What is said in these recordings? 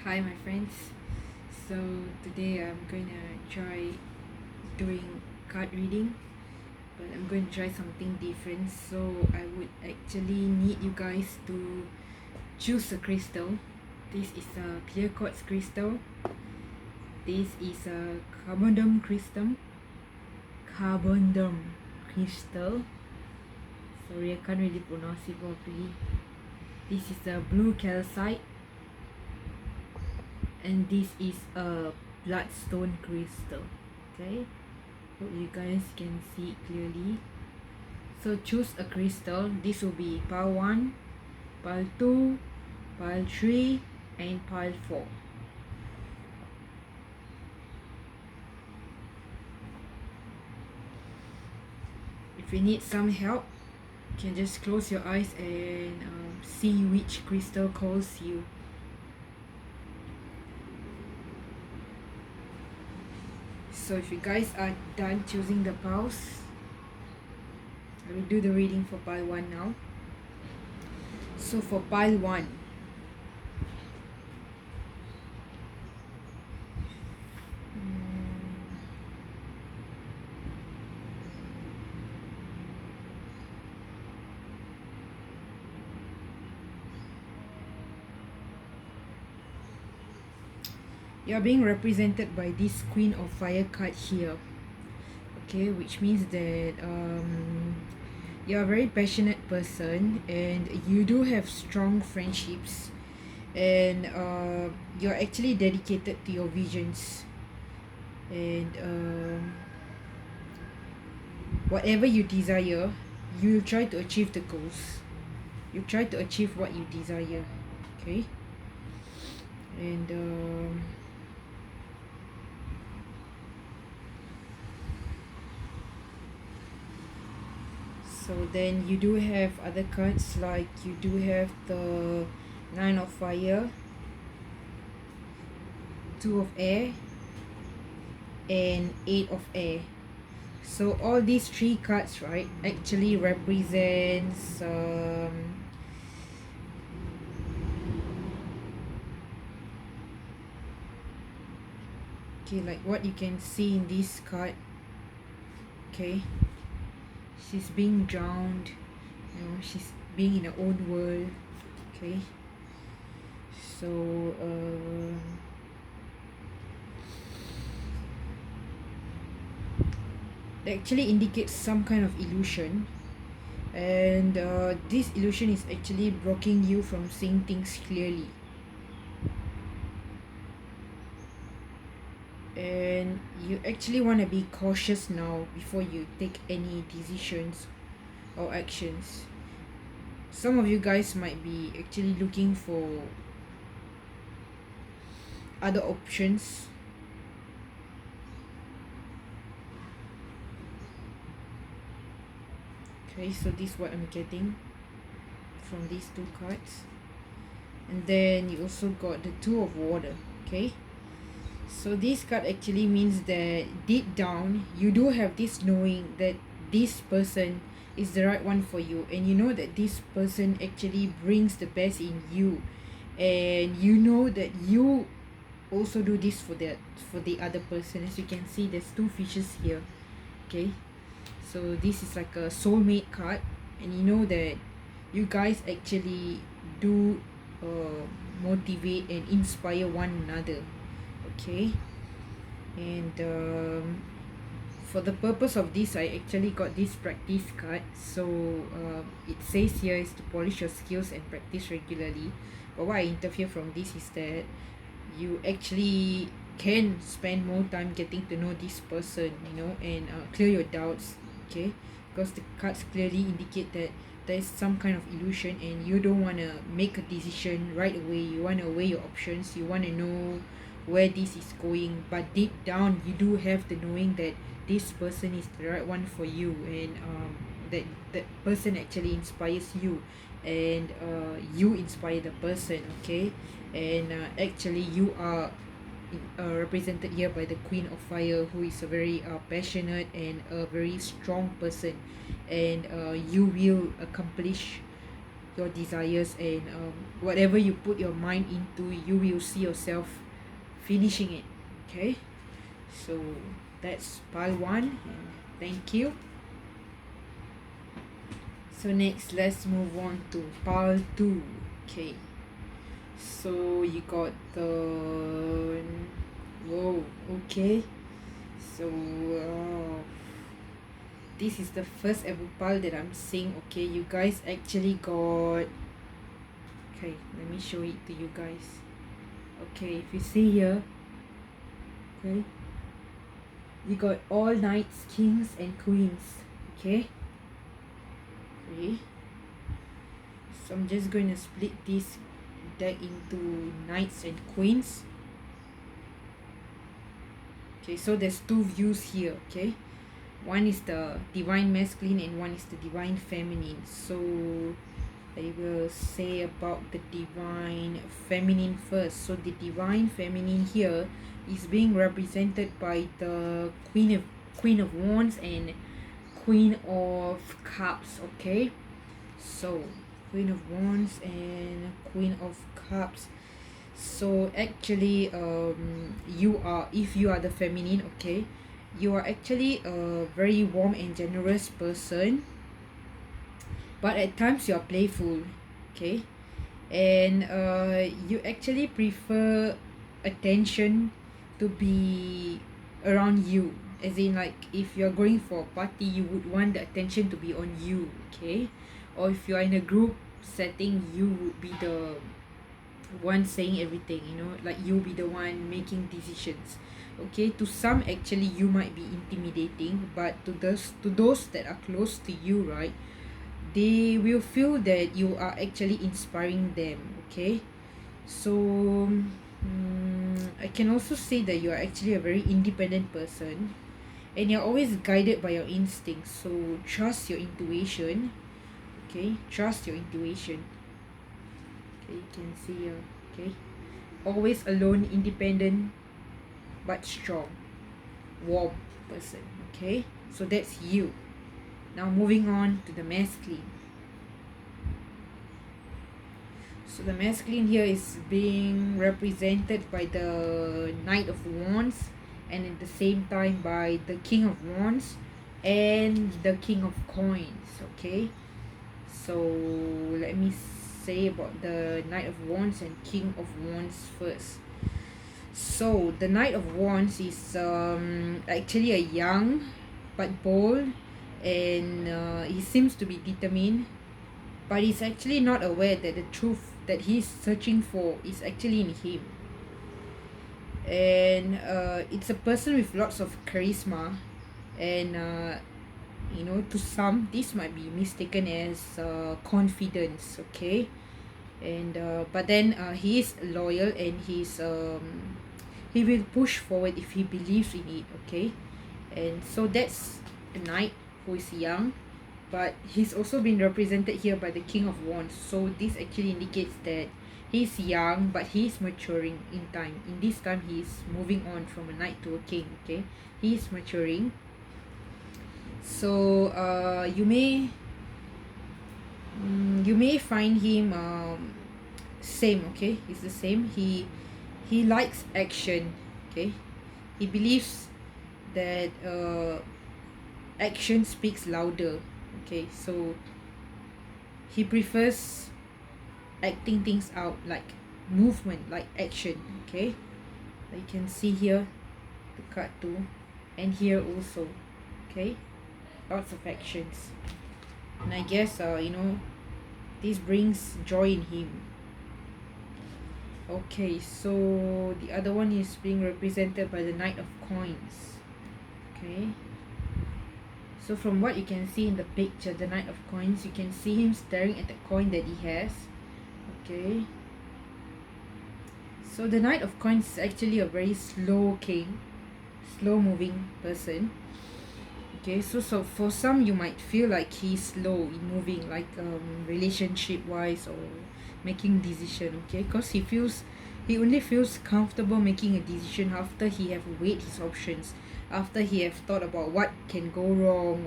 Hi, my friends. So today I'm going to try doing card reading, but I'm going to try something different. So I would actually need you guys to choose a crystal. This is a clear quartz crystal. This is a carbondum crystal. Carbondum crystal. Sorry, I can't really pronounce it properly. This is a blue calcite, and this is a bloodstone crystal. Okay, hope you guys can see it clearly. So choose a crystal. This will be pile 1, pile 2, pile 3, and pile 4. If you need some help, you can just close your eyes and see which crystal calls you. So if you guys are done choosing the piles, I will do the reading for pile 1 now. So for pile 1, you are being represented by this Queen of Fire card here. Okay, which means that you're a very passionate person and you do have strong friendships, and you're actually dedicated to your visions, and whatever you desire, you try to achieve the goals. You try to achieve what you desire. Okay, and so then you do have other cards, like you do have the Nine of Fire, Two of Air, and Eight of Air. So all these three cards, right, actually represents okay, like what you can see in this card. Okay, she's being drowned, she's being in her own world. Okay, so it actually indicates some kind of illusion, and this illusion is actually blocking you from seeing things clearly, and you actually want to be cautious now before you take any decisions or actions. Some of you guys might be actually looking for other options. Okay, so this is what I'm getting from these two cards. And then you also got the Two of Water. Okay, so this card actually means that deep down you do have this knowing that this person is the right one for you, and you know that this person actually brings the best in you, and you know that you also do this for the other person. As you can see, there's two fishes here. Okay, so this is like a soulmate card, and you know that you guys actually do motivate and inspire one another. Okay, and for the purpose of this, I actually got this practice card. So it says here is to polish your skills and practice regularly, but what I interfere from this is that you actually can spend more time getting to know this person, and clear your doubts. Okay, because the cards clearly indicate that there is some kind of illusion and you don't want to make a decision right away. You want to weigh your options, you want to know where this is going, but deep down you do have the knowing that this person is the right one for you, and that person actually inspires you, and you inspire the person. Okay, and actually you are represented here by the Queen of Fire, who is a very passionate and a very strong person, and you will accomplish your desires, and whatever you put your mind into, you will see yourself finishing it. Okay, so that's pile 1, and thank you. So next, let's move on to pile 2. Okay, so you got the, whoa, okay, so this is the first ever pile that I'm seeing. Okay, you guys actually got, okay, let me show it to you guys. Okay, if you see here, okay, you got all knights, kings, and queens. Okay, so I'm just going to split this deck into knights and queens. Okay, so there's 2 views here. Okay, one is the divine masculine and one is the divine feminine. So I will say about the divine feminine first. So the divine feminine here is being represented by the Queen of Wands and Queen of Cups. Okay, so Queen of Wands and Queen of Cups. So actually you are, if you are the feminine, okay, you are actually a very warm and generous person, but at times you are playful. Okay, and you actually prefer attention to be around you, as in, like, if you're going for a party, you would want the attention to be on you. Okay, or if you're in a group setting, you would be the one saying everything, like you'll be the one making decisions. Okay, to some actually you might be intimidating, but to those that are close to you, right, they will feel that you are actually inspiring them. Okay, so I can also say that you are actually a very independent person, and you're always guided by your instincts. So trust your intuition. Okay, trust your intuition. Okay, you can see here. Okay, always alone, independent but strong, warm person. Okay, so that's you. Now moving on to the masculine. So the masculine here is being represented by the Knight of Wands, and at the same time by the King of Wands and the King of Coins. Okay, so let me say about the Knight of Wands and King of Wands first. So the Knight of Wands is actually a young but bold, and he seems to be determined, but he's actually not aware that the truth that he's searching for is actually in him. And it's a person with lots of charisma, and to some this might be mistaken as confidence. Okay, and but then he is loyal, and he will push forward if he believes in it. Okay, and so that's the knight who is young, but he's also been represented here by the King of Wands. So this actually indicates that he's young, but he's maturing in time. In this time, he's moving on from a knight to a king. Okay, he's maturing. So you may find him same. Okay, he's the same. He likes action. Okay, he believes that action speaks louder. Okay, so he prefers acting things out, like movement, like action. Okay, you can see here the card 2, and here also. Okay, lots of actions, and I guess this brings joy in him. Okay, so the other one is being represented by the Knight of Coins. Okay, so from what you can see in the picture, the Knight of Coins, you can see him staring at the coin that he has. Okay, so the Knight of Coins is actually a very slow king, slow moving person. Okay, so for some you might feel like he's slow in moving, like relationship wise or making decision. Okay, because he only feels comfortable making a decision after he have weighed his options, after he have thought about what can go wrong,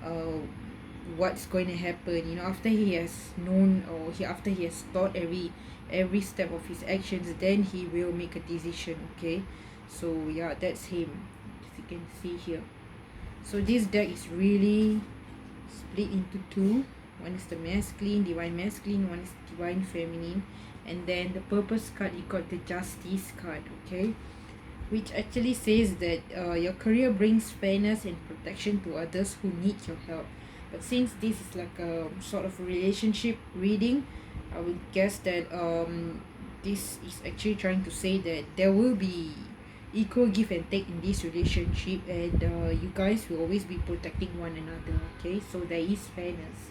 or what's going to happen, you know, after he has known, or after he has thought every step of his actions, then he will make a decision. Okay, so yeah, that's him, as you can see here. So this deck is really split into two. One is the masculine, divine masculine, one is divine feminine. And then the purpose card, you got the justice card. Okay, which actually says that your career brings fairness and protection to others who need your help. But since this is like a sort of relationship reading, I would guess that this is actually trying to say that there will be equal give and take in this relationship, and you guys will always be protecting one another. Okay, so there is fairness.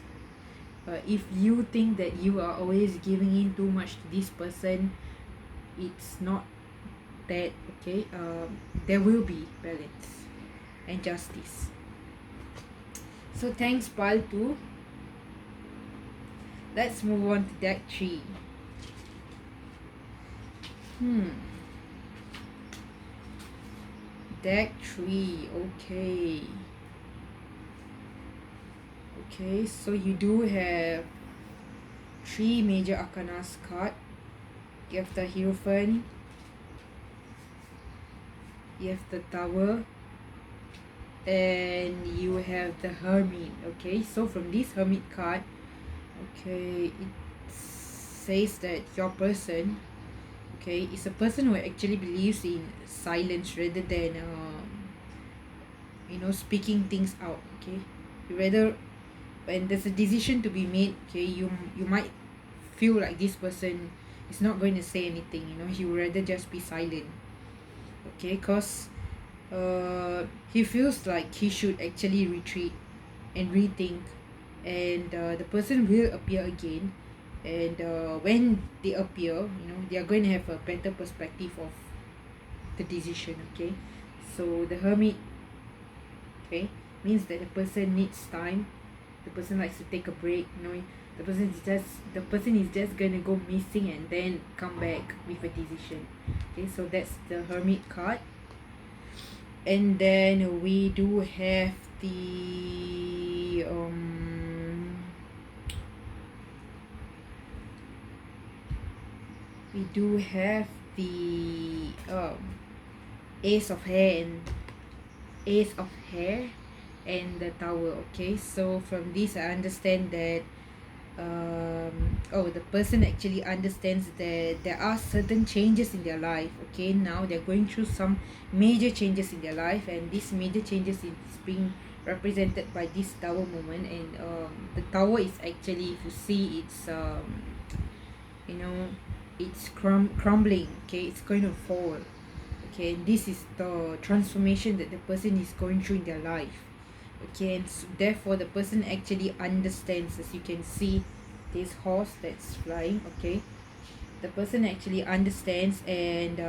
If you think that you are always giving in too much to this person, it's not that. Okay, there will be balance and justice. So thanks, pile 2. Let's move on to deck 3. Deck 3. Okay, so you do have 3 major arcanas card. You have the Hierophant, you have the Tower, and you have the Hermit. Okay, so from this Hermit card, okay, it says that your person, okay, is a person who actually believes in silence rather than speaking things out. Okay, rather, when there's a decision to be made, okay, you might feel like this person is not going to say anything, you know, he would rather just be silent. Okay, because he feels like he should actually retreat and rethink, and the person will appear again, and when they appear, you know, they are going to have a better perspective of the decision. Okay, so the Hermit, okay, means that the person needs time. The person likes to take a break, you know. The person is just gonna go missing and then come back with a decision. Okay, so that's the Hermit card. And then we do have the Ace of Hair and the Tower. Okay, so from this I understand that the person actually understands that there are certain changes in their life. Okay, now they're going through some major changes in their life, and these major changes is being represented by this Tower moment. And the Tower is actually, if you see, it's it's crumbling. Okay, it's going to fall. Okay, and this is the transformation that the person is going through in their life. Okay, and so therefore the person actually understands, as you can see this horse that's flying. Okay, the person actually understands, and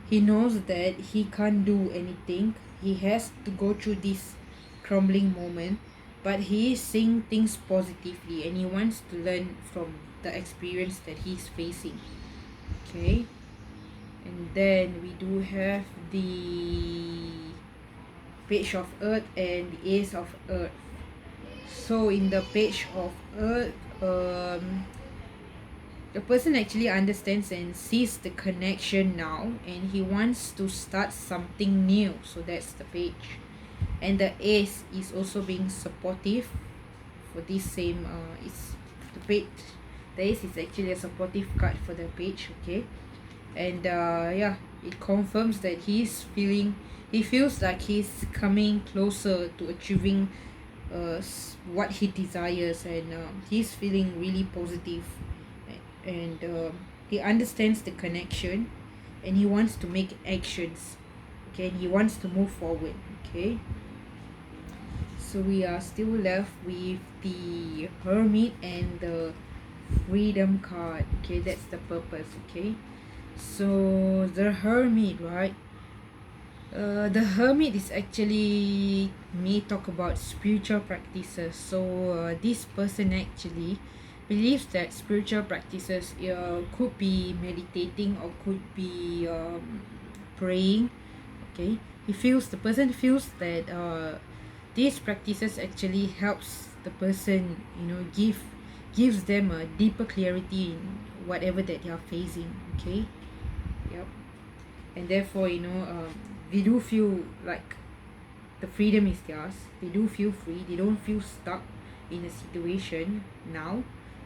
he knows that he can't do anything. He has to go through this crumbling moment, but he is seeing things positively, and he wants to learn from the experience that he's facing. Okay, and then we do have the Page of Earth and the Ace of Earth. So in the Page of Earth, the person actually understands and sees the connection now, and he wants to start something new. So that's the page. And the Ace is also being supportive for this same it's the page. The Ace is actually a supportive card for the page. Okay, and it confirms that he feels like he's coming closer to achieving what he desires, and he's feeling really positive, and he understands the connection, and he wants to make actions. Okay, and he wants to move forward. Okay, so we are still left with the Hermit and the Freedom card. Okay, that's the purpose. Okay, so the Hermit, right? The Hermit is actually may talk about spiritual practices. So this person actually believes that spiritual practices could be meditating, or could be praying. Okay, the person feels that these practices actually helps the person, gives them a deeper clarity in whatever that they are facing. Okay. Yep. And therefore, they do feel like the freedom is theirs. They do feel free. They don't feel stuck in a situation now.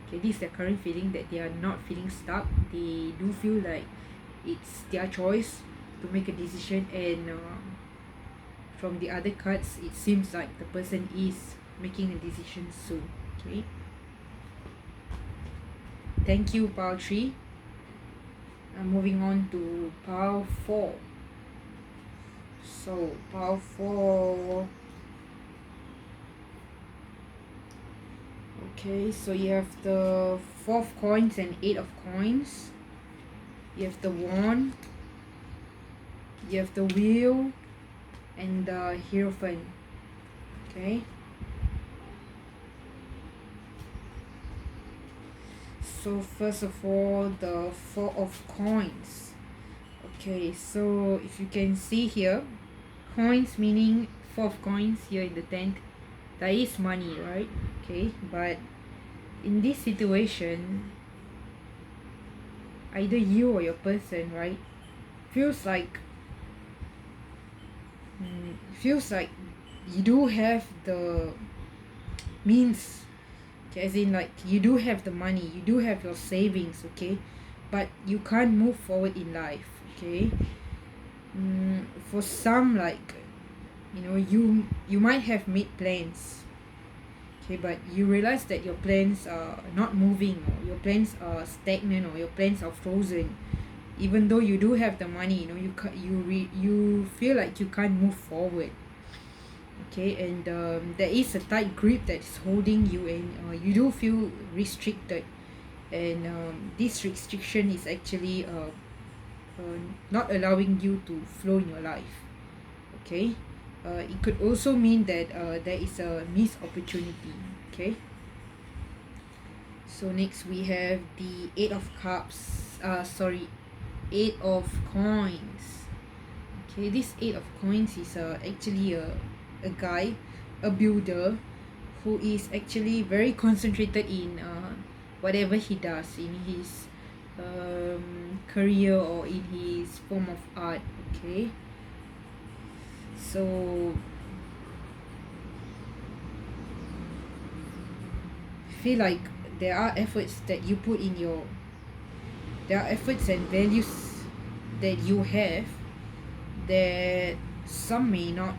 Okay, this is their current feeling, that they are not feeling stuck. They do feel like it's their choice to make a decision. And from the other cards, it seems like the person is making a decision soon. Okay, thank you, pile 3. Moving on to pile 4. So pile 4, okay, so you have the 4 of coins and 8 of coins. You have the wand, you have the wheel, and the hierophant. Okay, so first of all, the 4 of coins. Okay, so if you can see here, coins meaning 4 of coins here in the tent, that is money, right? Okay, but in this situation, either you or your person, right, feels like you do have the means, okay, as in like you do have the money, you do have your savings, okay, but you can't move forward in life. Okay, for some, like, you might have made plans, okay, but you realize that your plans are not moving, or your plans are stagnant, or your plans are frozen. Even though you do have the money, you feel like you can't move forward. Okay, and there is a tight grip that's holding you, and you do feel restricted. And this restriction is actually not allowing you to flow in your life. Okay, it could also mean that there is a missed opportunity. Okay, so next we have the 8 of cups, 8 of coins. Okay, this 8 of coins is actually a guy, a builder, who is actually very concentrated in whatever he does in his career, or in his form of art. Okay, so feel like there are efforts that you put in your there are efforts and values that you have, that some may not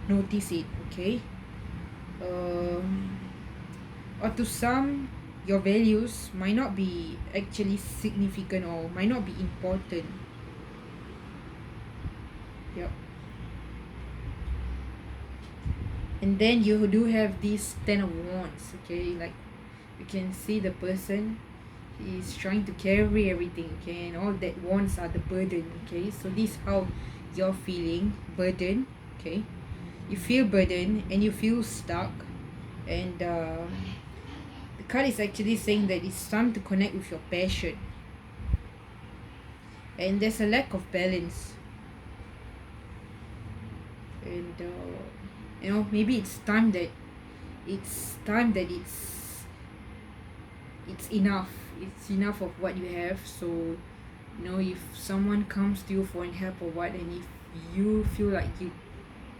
notice it. Okay, or to some, your values might not be actually significant, or might not be important. Yep. And then you do have this 10 of wands. Okay, like you can see the person is trying to carry everything. Okay, and all that wands are the burden. Okay, so this is how you're feeling, burden. Okay, you feel burden and you feel stuck. And the card is actually saying that it's time to connect with your passion, and there's a lack of balance. And maybe it's enough. It's enough of what you have. So if someone comes to you for help or what, and if you feel like you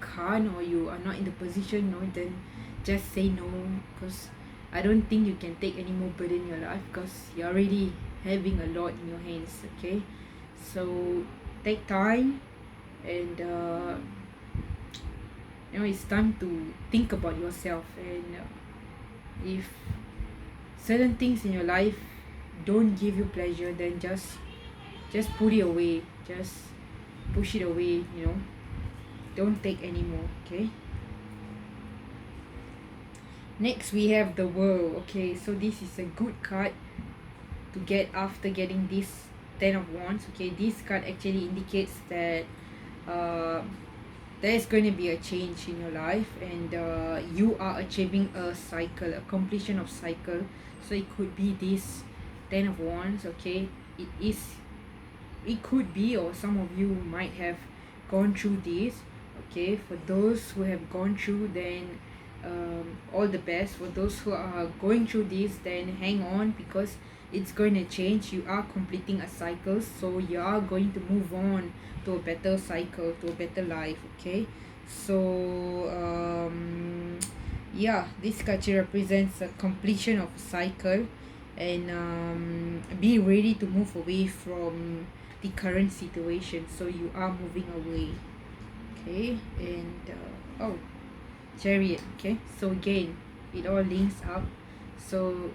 can't, or you are not in the position, then just say no, because I don't think you can take any more burden in your life, because you're already having a lot in your hands. Okay, so take time. And it's time to think about yourself. And if certain things in your life don't give you pleasure, then just put it away, just push it away. Don't take anymore. Okay, next we have the World. Okay, so this is a good card to get after getting this 10 of wands. Okay, this card actually indicates that there's going to be a change in your life, and you are achieving a cycle, a completion of cycle. So it could be this 10 of wands. Okay, it could be, or some of you might have gone through this. Okay, for those who have gone through, then all the best for those who are going through this. Then hang on, because it's going to change. You are completing a cycle, so you are going to move on to a better cycle, to a better life. Okay, so yeah, this card represents a completion of a cycle, and be ready to move away from the current situation. So you are moving away. Okay, and oh, Chariot. Okay, so again, it all links up. So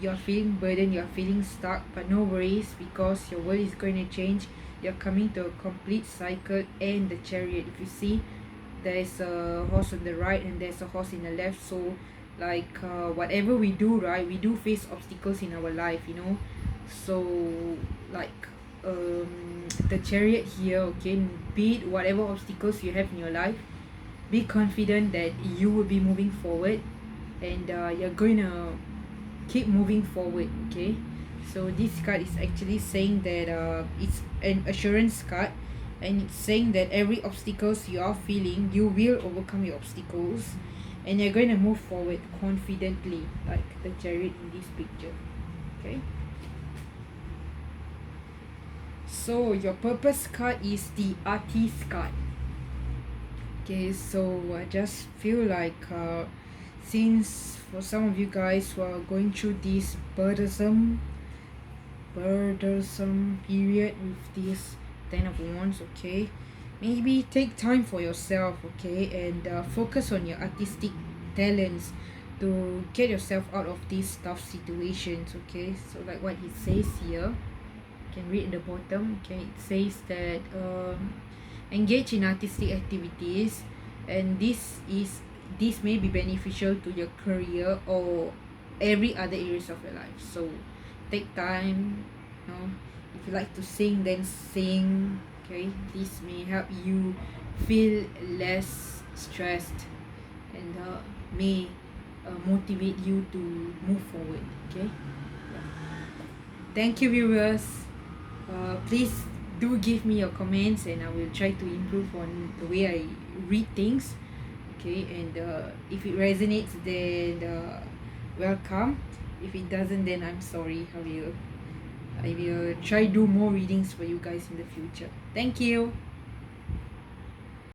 you're feeling burdened, you're feeling stuck, but no worries, because your world is going to change. You're coming to a complete cycle. And the Chariot, if you see, there's a horse on the right and there's a horse in the left. So like whatever we do, right, we do face obstacles in our life, you know. So like the Chariot here, okay, be it whatever obstacles you have in your life, be confident that you will be moving forward, and you're going to keep moving forward. Okay, so this card is actually saying that it's an assurance card, and it's saying that every obstacles you are feeling, you will overcome your obstacles, and you're going to move forward confidently, like the Chariot in this picture. Okay, so your purpose card is the Artist card. Okay, so I just feel like since for some of you guys who are going through this burdensome period with this 10 of Wands, okay, maybe take time for yourself, okay, and focus on your artistic talents to get yourself out of these tough situations. Okay, so like what he says here, you can read at the bottom. Okay, it says that engage in artistic activities, and this may be beneficial to your career or every other areas of your life. So take time, you know, if you like to sing, then sing. Okay, this may help you feel less stressed, and may motivate you to move forward. Okay, thank you, viewers. Please do give me your comments, and I will try to improve on the way I read things. Okay, and if it resonates, then welcome. If it doesn't, then I'm sorry. I will try do more readings for you guys in the future. Thank you.